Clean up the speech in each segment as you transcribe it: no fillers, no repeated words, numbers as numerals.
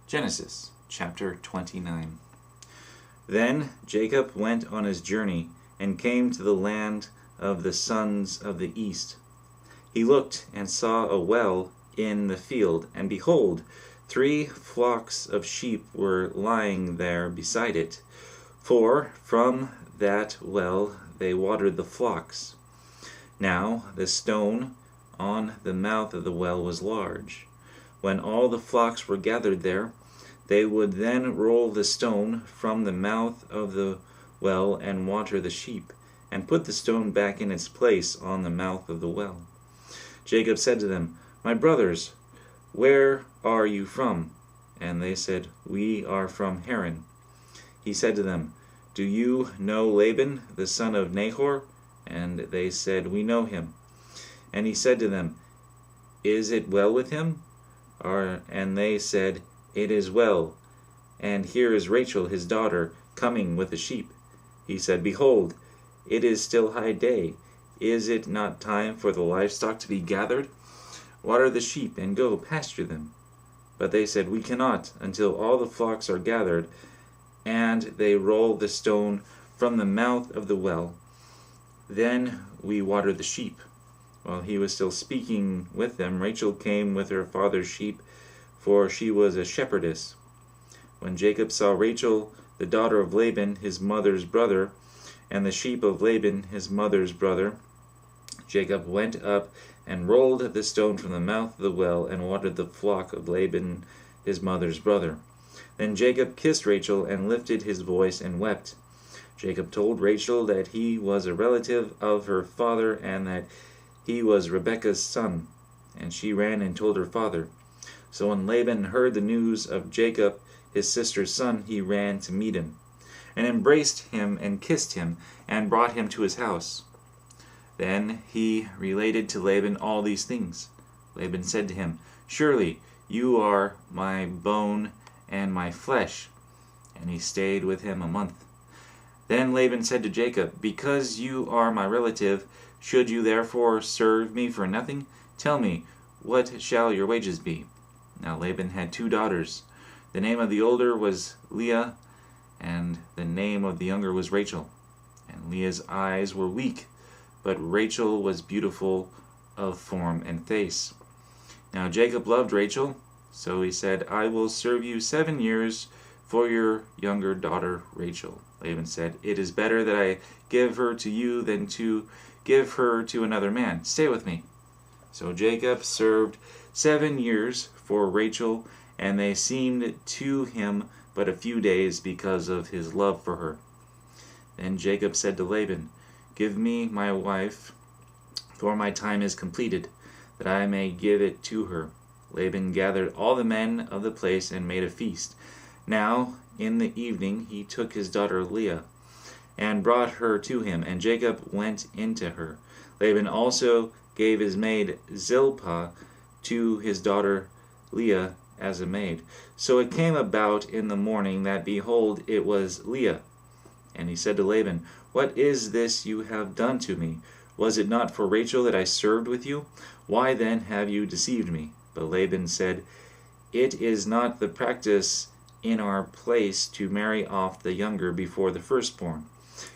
Genesis chapter 29. Then Jacob went on his journey and came to the land of the sons of the east. He looked and saw a well in the field, and behold, 3 flocks of sheep were lying there beside it, for from that well they watered the flocks. Now the stone on the mouth of the well was large. When all the flocks were gathered there, they would then roll the stone from the mouth of the well and water the sheep, and put the stone back in its place on the mouth of the well. Jacob said to them, "My brothers, where are you from?" And they said, "We are from Haran." He said to them, "Do you know Laban, the son of Nahor?" And they said, "We know him." And he said to them, "Is it well with him?" And they said, "It is well. And here is Rachel his daughter coming with the sheep." He said, "Behold, it is still high day. Is it not time for the livestock to be gathered? Water the sheep and go pasture them." But they said, "We cannot until all the flocks are gathered." And they rolled the stone from the mouth of the well. Then we water the sheep. While he was still speaking with them, Rachel came with her father's sheep, for she was a shepherdess. When Jacob saw Rachel, the daughter of Laban, his mother's brother, and the sheep of Laban, his mother's brother, Jacob went up and rolled the stone from the mouth of the well and watered the flock of Laban, his mother's brother. Then Jacob kissed Rachel and lifted his voice and wept. Jacob told Rachel that he was a relative of her father and that he was Rebekah's son, and she ran and told her father. So when Laban heard the news of Jacob, his sister's son, he ran to meet him, and embraced him and kissed him, and brought him to his house. Then he related to Laban all these things. Laban said to him, "Surely you are my bone and my flesh." And he stayed with him a month. Then Laban said to Jacob, "Because you are my relative, should you therefore serve me for nothing? Tell me, what shall your wages be?" Now Laban had 2 daughters. The name of the older was Leah, and the name of the younger was Rachel. And Leah's eyes were weak, but Rachel was beautiful of form and face. Now Jacob loved Rachel, so he said, "I will serve you 7 years for your younger daughter Rachel." Laban said, "It is better that I give her to you than to give her to another man. Stay with me." So Jacob served 7 years for Rachel, and they seemed to him but a few days because of his love for her. Then Jacob said to Laban, "Give me my wife, for my time is completed, that I may give it to her." Laban gathered all the men of the place and made a feast. Now in the evening he took his daughter Leah and brought her to him, and Jacob went into her. Laban also gave his maid Zilpah to his daughter Leah as a maid. So it came about in the morning that, behold, it was Leah. And he said to Laban, "What is this you have done to me? Was it not for Rachel that I served with you? Why then have you deceived me?" But Laban said, "It is not the practice in our place to marry off the younger before the firstborn.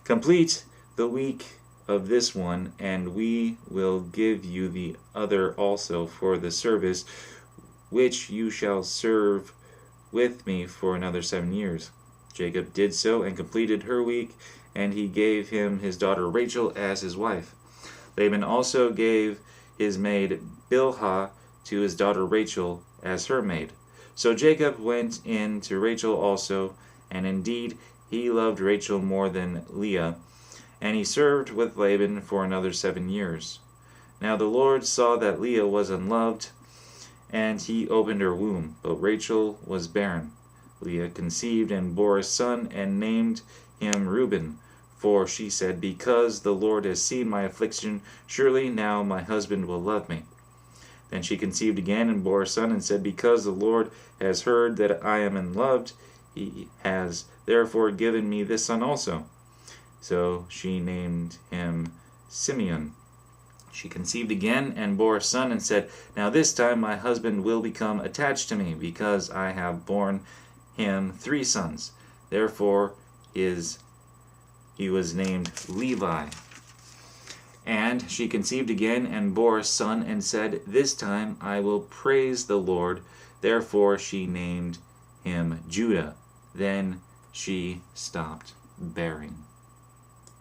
Complete the week of this one, and we will give you the other also for the service which you shall serve with me for another 7 years." Jacob did so and completed her week, and he gave him his daughter Rachel as his wife. Laban also gave his maid Bilhah to his daughter Rachel as her maid. So Jacob went in to Rachel also, and indeed he loved Rachel more than Leah, and he served with Laban for another 7 years. Now the Lord saw that Leah was unloved, and he opened her womb, but Rachel was barren. Leah conceived and bore a son, and named him Reuben, for she said, "Because the Lord has seen my affliction, surely now my husband will love me." Then she conceived again and bore a son, and said, "Because the Lord has heard that I am unloved, he has therefore given me this son also." So she named him Simeon. She conceived again and bore a son and said, Now this time my husband will become attached to me, because I have borne him 3 sons. Therefore he was named Levi. And she conceived again and bore a son and said, This time I will praise the Lord. Therefore she named him Judah. Then she stopped bearing.